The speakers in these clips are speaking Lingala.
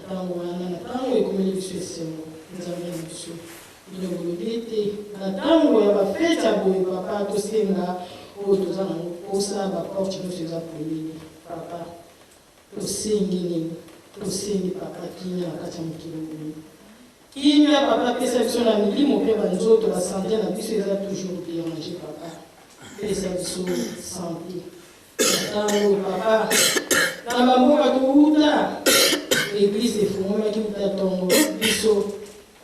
tango wana tango ekomeli biso esengo nzambe na biso biloko lobi ete na tango ya bafeti ya boye papa tosenga oyo toza nango posa baporte nyonso eza polele papa tosengi nini tosengi papa kimia na kati ya mokili boye kimia papa pesa biso na milimo mpe banzoto basante na biso eza toujours dérange papa pesa biso sante tango papa na bamboka touta l'église efungolaki kuta tongo biso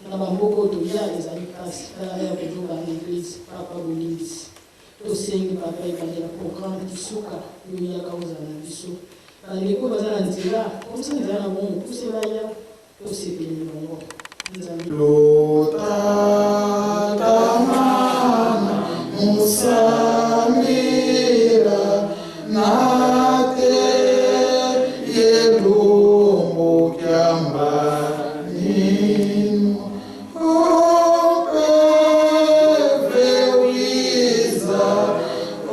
na bamboka toya ezali kasi kala ya kozoba na église papa bolimbisi tosengi papa ebandela programme kisuka yoyaka ozala na biso bandeko baza na nzela komisa nzela na bongo kusela ya tosepeli bango lotatamana musamira nate yelumbu kyamba nino opeve wiza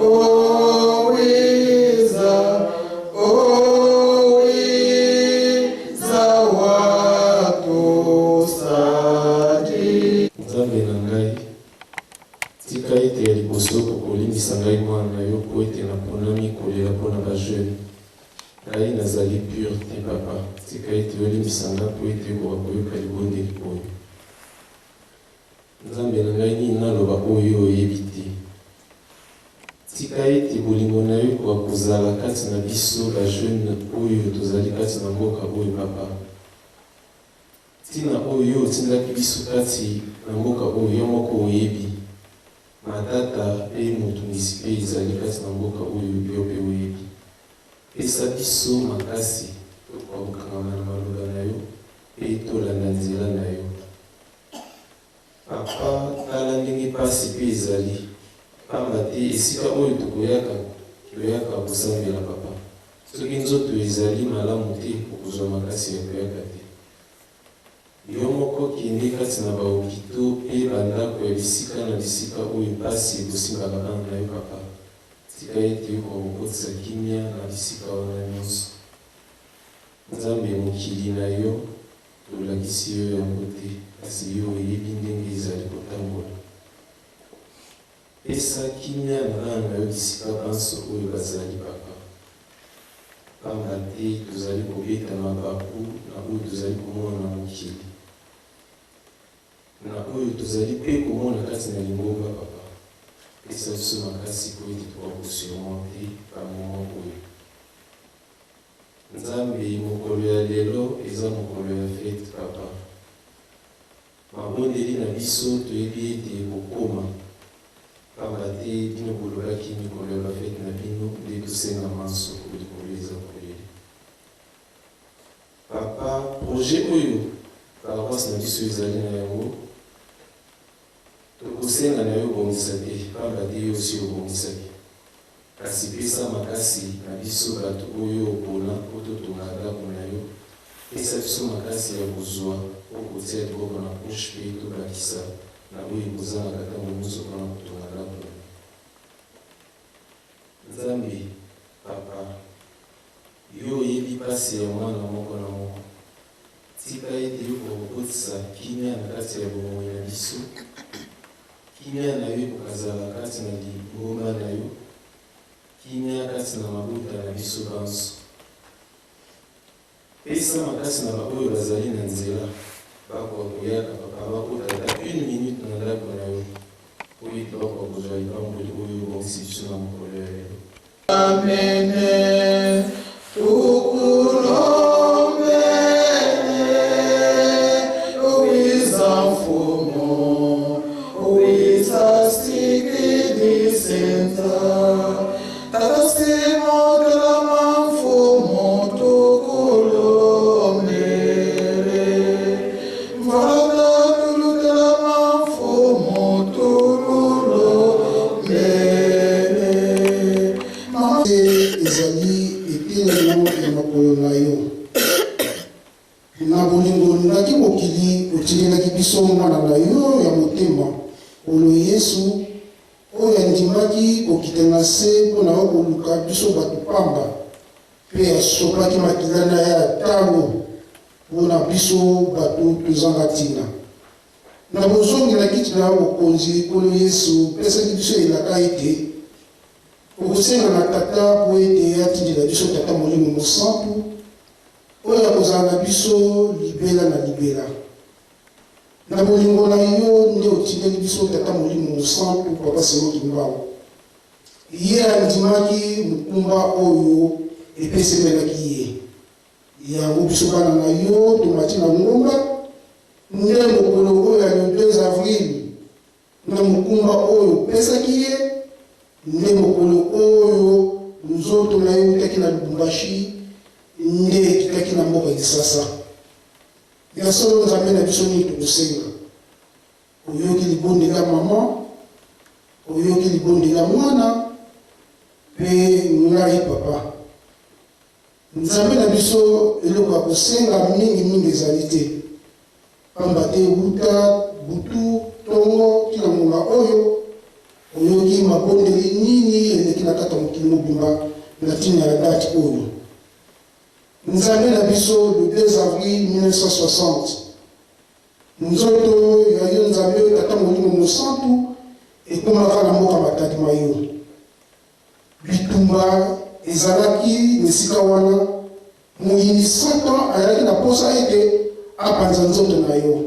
owiza watosadi nzambe na ngai tika ete ya liboso kokolimbisa ngai mwana na yo po ete naponami kolela mpona bajeune ngai nazali pure te papa tika ete olimbisa nga po ete okoka koyoka libondeli oyo nzambe na ngai nini naloba oyo oyebi te tika ete bolingo na yo ekoka kozala kati na biso bajeune oyo tozali kati na mboka oyo papa tina oyo otindaki biso kati na mboka oyo yo moko oyebi matata mpe motungisi mpe ezali kati na mboka oyo yo mpe oyebi pesa biso makasi tokoka kokangama na maloba na yo mpe tolanda nzela na yo papa tala ndenge pasi mpe ezali pamba te esika oyo toyaka kosambela papa soki nzoto ezali malamu te okozwa makasi ya koyaka te yo moko kende kati na bahopito mpe bandako ya bisika na bisika oyo mpasi ekosimbaka bana na yo papa tika ete yo kokokotisa kimia na bisika wana nyonso nzambe mokili na yo tolakisi yo yango te kasi yo oyebi ndenge ezali kotambola pesa kimia na bana na yo bisika banso oyo bazali papa pamba te tozali kobeta mabaku na oyo tozali komona na mokili na oyo tozali mpe komona kati na lingomba papa pesa biso makasi po ete tokosurmonte bamoment oyo nzambe mokolo ya lelo eza mokolo ya fete papa mabondeli na biso toyebi ete kokoma pamba te bino bolobaki mikolo ya bafete na bino nde tosenga manso po likolo eza kolele papa projet oyo paroisse na biso ezali na yango tokosenga na yo obongisa te pamba te yo osi obongisaki kasi pesa makasi na biso bato oyo opona po totonga ndako na yo pesa biso makasi ya kozwa okotia liboko na poche mpe tobakisa na oyo ekozangaka ntango nyonso mpona kotonga ndako na yo nzambe papa yo oyebi mpasi ya mwana moko na moko tika ete yo kokokotisa kimia na kati ya bomoi na biso kimia na yo ekokazala kati na lingomba na yo kimia kati na mabota na biso banso pesa makasi na baoyo bazali na nzela bakoka koyaka papa bakotata 1 minute na ndako na yo oyo bakoka kozwa libamboli oyo obongisi biso na mokolo ya lelo amene tukulombe uwiza mfumo uwiza sikidi senta tasimo kalama mfumo tukulombele mvada tulukalama mfumo tukulombele ezali etelemo ya makolo na yo na bolingo naki mokili otilelaki biso mwana na yo ya motema oyo yesu oyo andimaki kokita na se mpona okoluka biso bato pamba mpe asopaki makila na ye ya ntango mpona biso bato tozanga ntina na bozongela kiti na bokonzi nkolo yesu pesaki biso elaka ete okosenga na tata po ete atindela biso tata molimo mosantu oyo akozala na biso libela na libela na bolingo na yo nde otindeli biso tata molimo mosantu papa semoki mbao ye andimaki mokumba oyo epesemelaki ye yango biso bana na yo tomati na ngomba nde mokolo oyo ya le 2 avril na mokumba oyo opesaki ye nde mokolo oyo nzoto na yo etaki na lubumbashi nde ekitaki na mboka kisasa ya solo nzambe na biso nini tokosenga oyoki libondela mama oyoki libondela mwana mpe ngai papa nzambe na biso eloko ya kosenga mingi ezali te pamba te wuta butu tongo tina ngonga oyo oyoki mabondeli nini eleki na kata mokili mobimba na ntina ya date oyo nzambe na biso le 2 avril 1960 nzoto ya yo nzambe oyo tata molimo mosantu ekomaka na mboka matadima yo bitumba ezalaki na esika wana moyini 100 ans ayaki na posa ete apanza nzoto na yo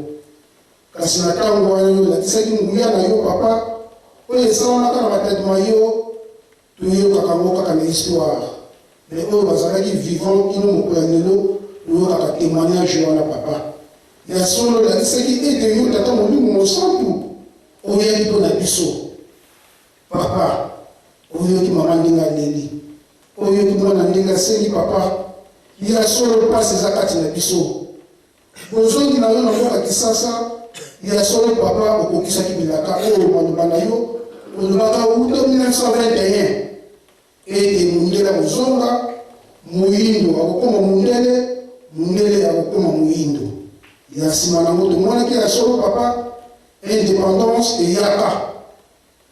kasi na ntango wana yo elakisaki nguya na yo papa oyo esalamaka na matadima yo toyokaka ngo kaka na histoire mais oyo bazalaki vivant kino mokolo ya lelo toyokaka témoignage wana papa ya solo elakisaki ete yo tata molimo mosantu oyaki mpo na biso papa oyoki mama ndenge aleli oyoki mwana ndenge asengi papa ya solo mpasi eza kati na biso bozongi na yo na mboka kisasa ya solo papa okokisaki bilaka oyo maloba na yo olobaka uta 1921 ete mundele akozonga moyindo akokoma mundele mundele akokoma moyindo ya nsima nango tomonaki ya solo papa indépendance eyaka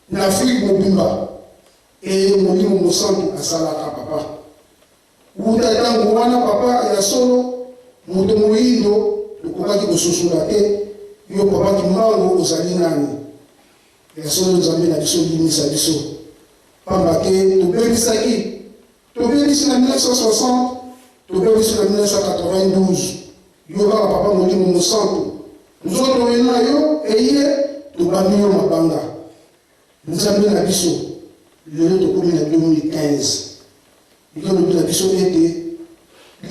na afrique mobimba e molimo mosantu asalaka papa uta ntango wana papa ya solo moto moyindo tokokaki kososola te yo papa kimbango ozali nani ya solo nzambe na biso limisa biso pamba te tobebisi na 1960 tobebisi na 1992 yo kaka papa molimo mosantu nzoto oyo na yo eye tobami yo mabanga nzambe na biso lelo tokomi na 2015 ikolobi na biso ete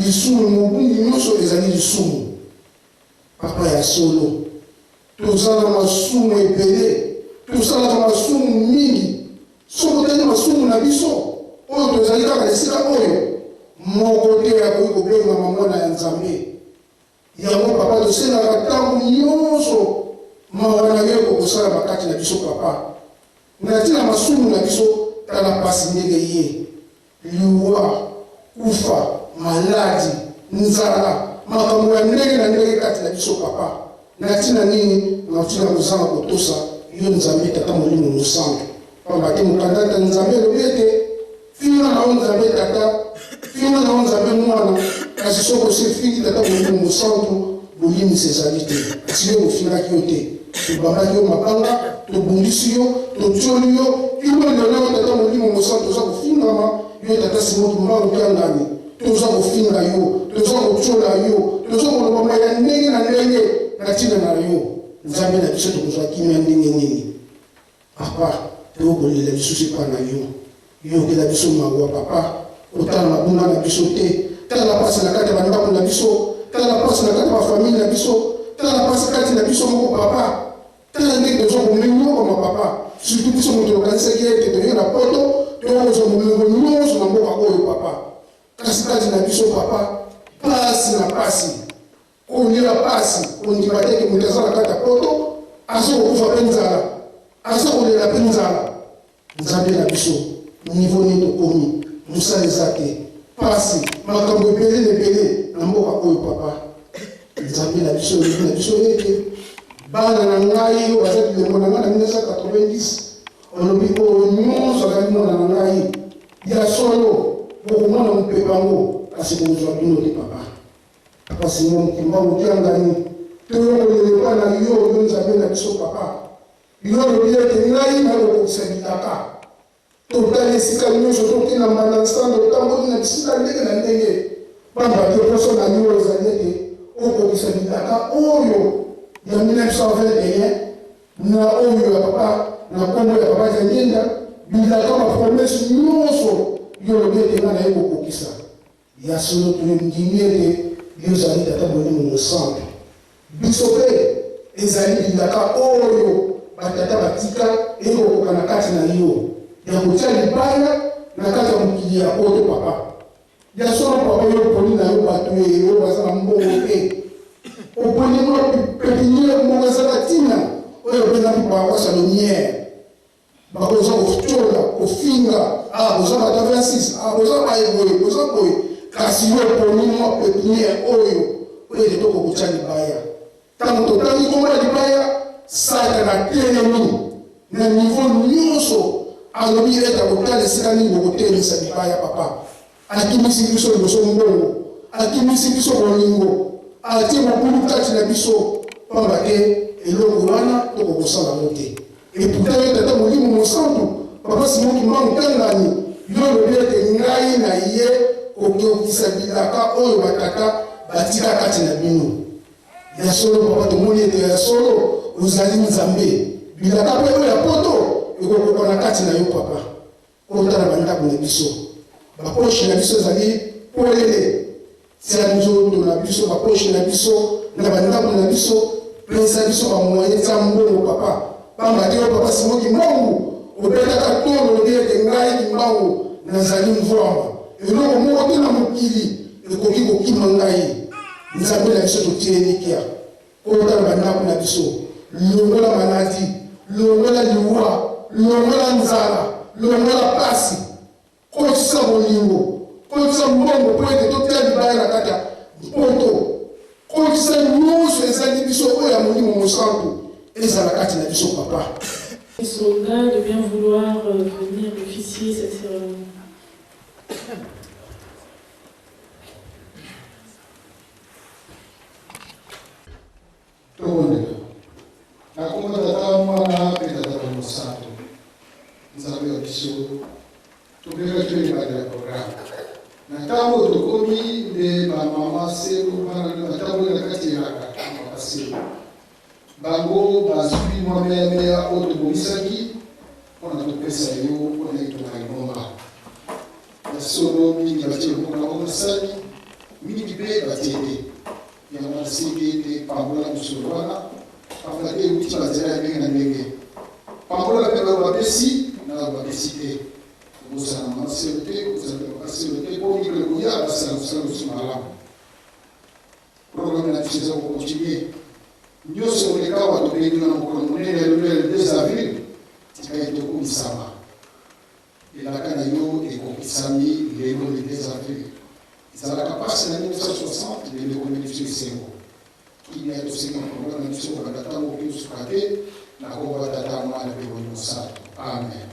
lisumu mobungi nyonso ezali lisumu papa ya solo tozala masumu ebele tosalaka masumu mingi soko tali masumu na biso oyo tozali kaka na esika oyo moko te akoki kobengama mwana ya nzambe yango papa tosengaka ntango nyonso mawa na yo kokosala bakati na biso papa na ntina masumu na biso tala pasi ndenge ye liwa kufa maladi nzala makambo ya ndenge na ndenge kati na biso papa na ntina nini na ntina kozanga kotosa yo nzambe tata molimo mosantu pamba te mokandata nzambe elobi ete finga na yo nzambe tata finga na yo nzambe mwana kasi soko osefingi tata molimo mosantu bolimisa ezali te kasi yo bofingaki yo te tobambaki yo mabanga tobundisi yo totioli yo kino lelo tata molimo mosantu toza kofingama yo tata simoki mbango mpe ngani toza kofinga yo toza kotiola yo toza kolobama ya ndenge na ndenge na ntina na yo nzambe na biso tokozwa kimia ndenge nini papa tokolela lisusu epa na yo yokela biso mawa papa otala mabunga na biso te tala pasi na kati ya bandako na biso tala pasi na kati ya bafamile na biso tala pasi kati na biso moko papa tala ndenge toza komenyokoma papa surtout biso moto okanisaki ete toye na poto tokozwa momengo nyonso na mboka oyo papa kasi kati na biso papa pasi na pasi kondila pasi kondima teke moto aza na kati ya poto aza kokufa mpe nzala aza kolela mpe nzala nzambe na biso nivo nini tokomi mosala eza te pasi makambo ebele na ebele na mboka oyo papa nzambe na biso elobi na biso ete bana na ngai oyo baza bilembo na ngai na 1990 olobi oyo nyonso azali mwana na ngai ya solo bokomona mopepa ngo kasi kozwa bino te papa Papa Simon Kimbangu Kiangani, toyongolele epai na yo oyo nzambe na biso papa. Yo lobi ete ngai nakokokisa bitaka. Totali esika nyonso tokenda mbanda nsando otamboli na bisika ndenge na ndenge. Pamba te poso na yo ezali ete okokisa bitaka oyo ya 1921 na oyo ya papa na kombo ya papa Zanyenda bilaka bapromese nyonso yo lobi ete ngai naye kokokisa. Ya solo tuyemdimi ete yo ozali tata molimo mosantu. Biso mpe ezali bilaka oyo batata batika ekokoka na kati na yo ya kotia libaya na kati ya mokili ya poto papa. Ya solo papa yo poni na yo bato oyo baza na mbongo te. Oponi mwa pepiniere moko ezaka ntina oyo bengaki basaloniere. Bakoza kotyola kofinga boza bata 26 boza baeboye boza boye kasi yo poni mwa pepiniere oyo ete tokokotia libaya. Tango totangi kombo ya libaya Satana telemi na niveau nyonso alobi ete akotala esika nini bokotelisa libaya papa. Akimisi biso liboso mbongo, akimisi biso bolingo, atie mobulu kati na biso pamba te eloko wana tokokosala ngo te. Eputa yo tata molimo mosantu papa Simon Kimbangu Kiangani yo lobi ete ngai na ye kokokisa bilaka oyo batata batika kati na bino. Ya solo papa tomoni ete ya solo ozali nzambe. Bilaka mpe oyo ya poto ekokoka na kati na yo papa. Otala bandako na biso. Baposhe na biso ezali polele. Tia nzoto na biso, baposhe na biso, na bandako na biso, pesa biso bamoye tia mbongo papa. Pamba te yo papa Simon Kimbangu obetaka tolo lobi ete ngai Kimbangu nazali mvwama. Eloko moko te na mokili ekoki kokima ngai. Nzambe na biso totie nikia. Otala bandako na biso. Longola maladi, longola liwa, longola nzala, longola pasi. Kotisa bolingo, kotisa mbongo po ete totia libaya na kati ya poto. Kotisa nyonso ezali biso oyo ya molimo mosantu ezala kati na biso papa. Soldats de bien vouloir venir officier cette cérémonie. Nakumbuka tata mwana penda tata mosantu. Nzambe wa biso. Tubeka tuwe baada ya programu. Na tango tukomi de mama selu bana tango na kati ya mama selu. Bango bazui mwameme ya oto bomisaki ona tupesa yo ona itunaimoma. Na solo mingi batie mwana omusani mingi be batete. Ya masiki de pambola musulwana. Pamela te uti bazela ya ndenge na ndenge. Pambola pe babesi na babesi te. Bozala maselo te, bozala maselo te, po mikele kuya basala kusala malamu. Programme na biso eza kokontinue. Nyonso koleka bato bengi na mokolo monene lelo le 2 avril tikali tokumisama. Elaka na yo ekokisami lelo le 2 avril. Ezalaka pasi na 1960 lelo ekomi esengo. Kini ya tosenga programme na biso kokanda ntango okosuka te na kombo ya tata mwana mpe boni mosantu. Amen.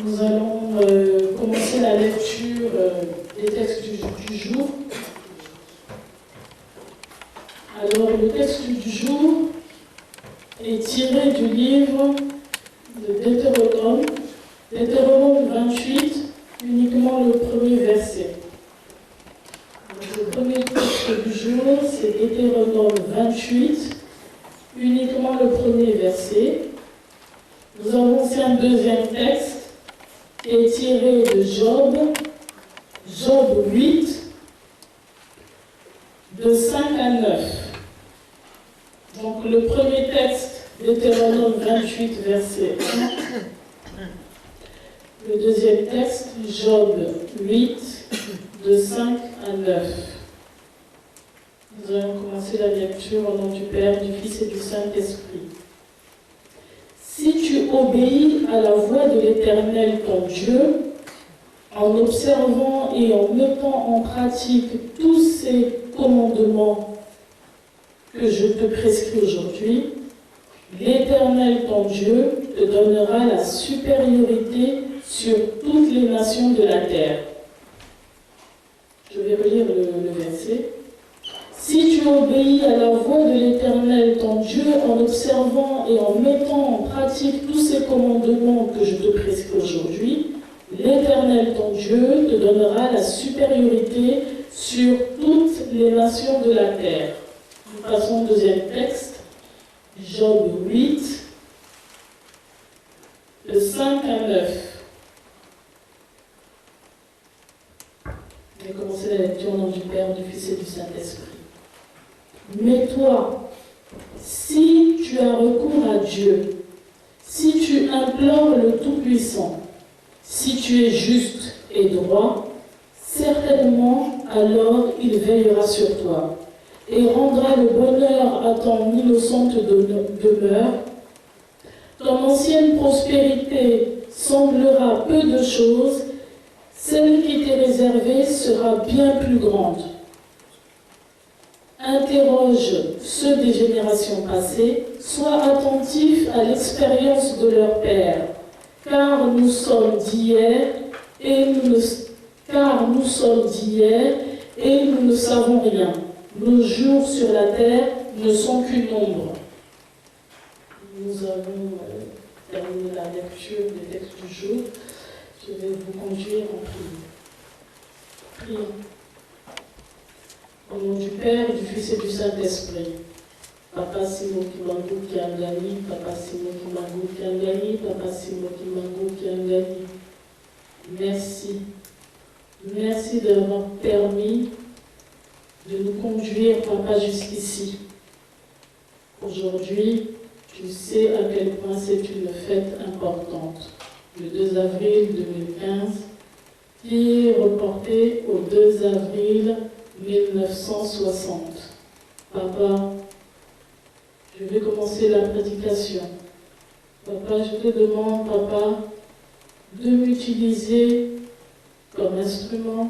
Nous allons commencer la lecture des textes du jour. Alors, le texte du jour est tiré du livre de Deutéronome, Deutéronome 28, uniquement le premier verset. Donc, le premier texte du jour, c'est Deutéronome 28, uniquement le premier verset. Nous avons aussi un deuxième texte qui est tiré de Job, Job 8, de 5 à 9. Donc le premier texte, Deutéronome 28, verset 1. Le deuxième texte, Job 8, de 5 à 9. Nous allons commencer la lecture au nom du Père, du Fils et du Saint-Esprit. Si tu obéis à la voix de l'Éternel ton Dieu, en observant et en mettant en pratique tous ces commandements que je te prescris aujourd'hui, l'Éternel ton Dieu te donnera la supériorité sur toutes les nations de la terre. Je vais relire le verset. Si tu obéis à la voix de l'Éternel ton Dieu en observant et en mettant en pratique tous ces commandements que je te prescris aujourd'hui, l'Éternel ton Dieu te donnera la supériorité sur toutes les nations de la terre. Nous passons au deuxième texte, Job 8, de 5 à 9. Je vais commencer la lecture au nom du Père, du Fils et du Saint-Esprit. Mais toi, si tu as recours à Dieu, si tu implores le Tout-Puissant, si tu es juste et droit, certainement alors il veillera sur toi et rendra le bonheur à ton innocente demeure. Ton ancienne prospérité semblera peu de choses, celle qui t'est réservée sera bien plus grande. Interroge ceux des générations passées, sois attentif à l'expérience de leur père, car nous sommes d'hier et nous ne savons rien. Nos jours sur la terre ne sont qu'une ombre. Nous avons terminé la lecture des textes du jour. Je vais vous conduire en prière. Prions. Au nom du Père, du Fils et du Saint-Esprit. Papa Simo Kimangu Kiangani, Papa Simo Kimangu Kiangani, Papa Simo Kimangu Kiangani. Merci. Merci d'avoir permis de nous conduire, Papa, jusqu'ici. Aujourd'hui, tu sais à quel point c'est une fête importante. Le 2 avril 2015, qui est reporté au 2 avril 1960. Papa, je vais commencer la prédication. Papa, je te demande, Papa, de m'utiliser comme instrument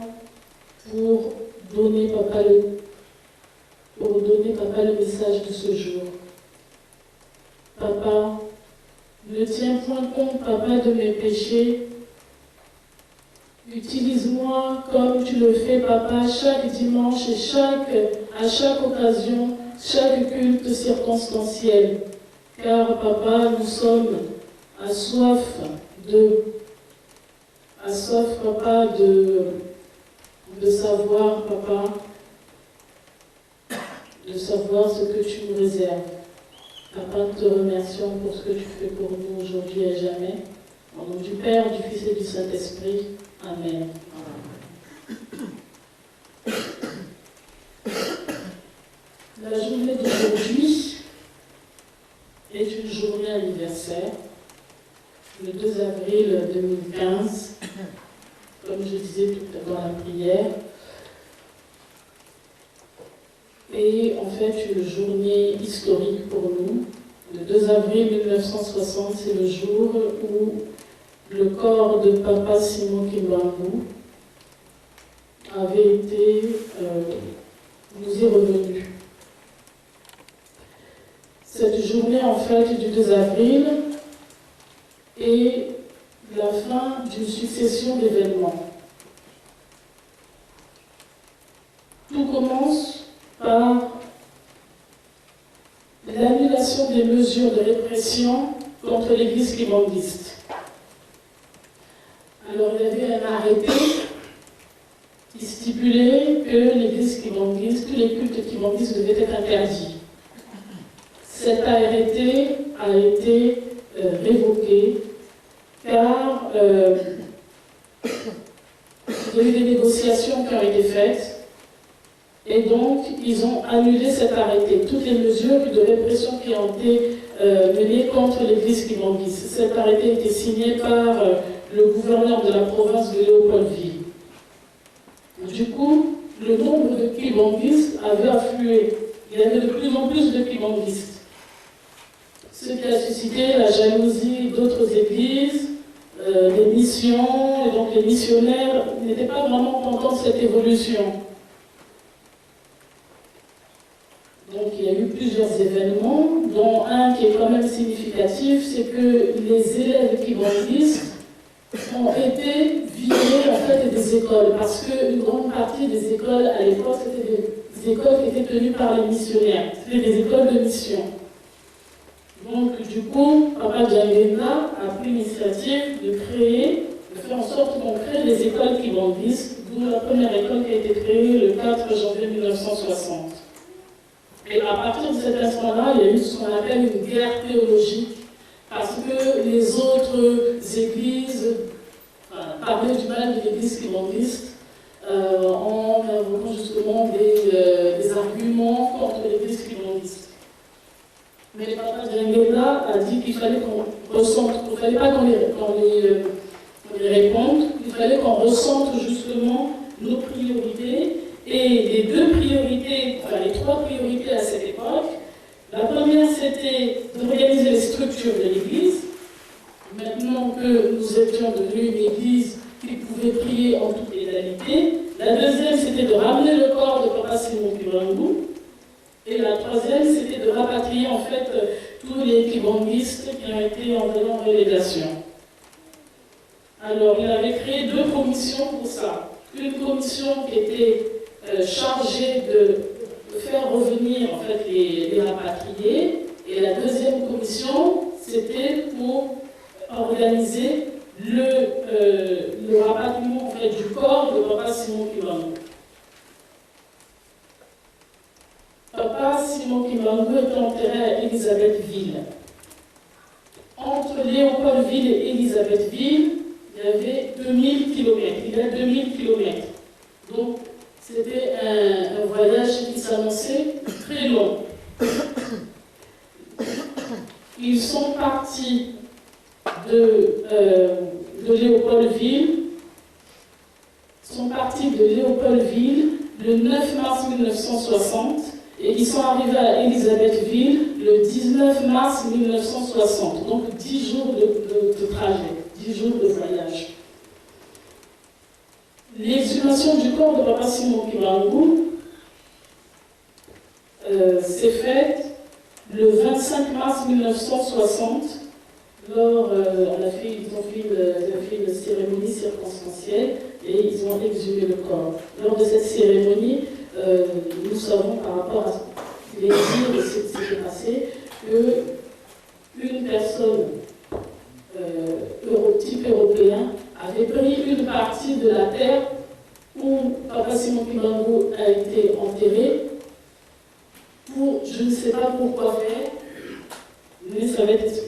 pour donner, Papa, le message de ce jour. Papa, ne tiens point compte, Papa, de mes péchés. Utilise-moi comme tu le fais, Papa, chaque dimanche et à chaque occasion, chaque culte circonstanciel. Car, Papa, nous sommes assoiffs, Papa, de savoir, Papa, de savoir ce que tu nous réserves. Papa, nous te remercions pour ce que tu fais pour nous aujourd'hui et jamais. Au nom du Père, du Fils et du Saint-Esprit. Amen. La journée d'aujourd'hui est une journée anniversaire, le 2 avril 2015, comme je disais tout à l'heure dans la prière. Et en fait, une journée historique pour nous. Le 2 avril 1960, c'est le jour où le corps de Papa Simon Kimbangu avait été, nous est revenu. Cette journée, en fait, du 2 avril est la fin d'une succession d'événements. Tout commence par l'annulation des mesures de répression contre l'Église kibanguiste. Alors, il y avait un arrêté qui stipulait que l'Église kibanguiste, tous les cultes kibanguistes devaient être interdits. Cet arrêté a été révoqué car il y a eu des négociations qui ont été faites Et donc, ils ont annulé cet arrêté, toutes les mesures de répression qui ont été menées contre l'église kibangiste. Cet arrêté a été signé par le gouverneur de la province de Léopoldville. Du coup, le nombre de kibangistes avait afflué. Il y avait de plus en plus de kibangistes. Ce qui a suscité la jalousie d'autres églises, des missions, et donc les missionnaires n'étaient pas vraiment contents de cette évolution. Donc il y a eu plusieurs événements, dont un qui est quand même significatif, c'est que les élèves kibangistes ont été virés en fait des écoles, parce qu'une grande partie des écoles à l'époque, c'était des écoles qui étaient tenues par les missionnaires, c'était des écoles de mission. Donc du coup, Papa Djangena a pris l'initiative de faire en sorte qu'on crée des écoles kibangistes, d'où la première école qui a été créée le 4 janvier 1960. Et à partir de cet instant-là, il y a eu ce qu'on appelle une guerre théologique, parce que les autres églises parlaient du mal de l'église kibangiste en invoquant justement des arguments contre l'église kibangiste. Mais le Papa Djangena a dit qu'il fallait qu'on ressente, il ne fallait pas qu'on les réponde, il fallait qu'on ressente justement nos priorités. Et les deux priorités, enfin les trois priorités à cette époque, la première c'était d'organiser les structures de l'église. Maintenant que nous étions devenus une église qui pouvait prier en toute légalité. La deuxième c'était de ramener le corps de Papa Simon Kibangu. Et la troisième c'était de rapatrier en fait tous les kibangistes qui ont été envoyés en relégation. Alors il avait créé deux commissions pour ça. Une commission qui était chargée de faire revenir en fait les rapatriés, et la deuxième commission c'était pour organiser le rapatriement en fait, du corps de Papa Simon Kibangu. Papa Simon Kibangu était enterré à Elisabethville. Entre Léopoldville et Elisabethville, il y avait 2000 km. Il y a 2000 km. Donc, c'était un voyage qui s'annonçait très long. Ils sont partis de Léopoldville. Le 9 mars 1960 et ils sont arrivés à Elisabethville le 19 mars 1960. Donc 10 jours de trajet, 10 jours de voyage. L'exhumation du corps de Papa Simon Kibangu s'est faite le 25 mars 1960. Ils ont fait une cérémonie circonstancielle et ils ont exhumé le corps. Lors de cette cérémonie, nous savons par rapport à les dires de ce qui s'était passé qu'une personne type européen avait pris une partie de la terre où Papa Simon Kibangu a été enterré pour, je ne sais pas pourquoi faire, mais ça va être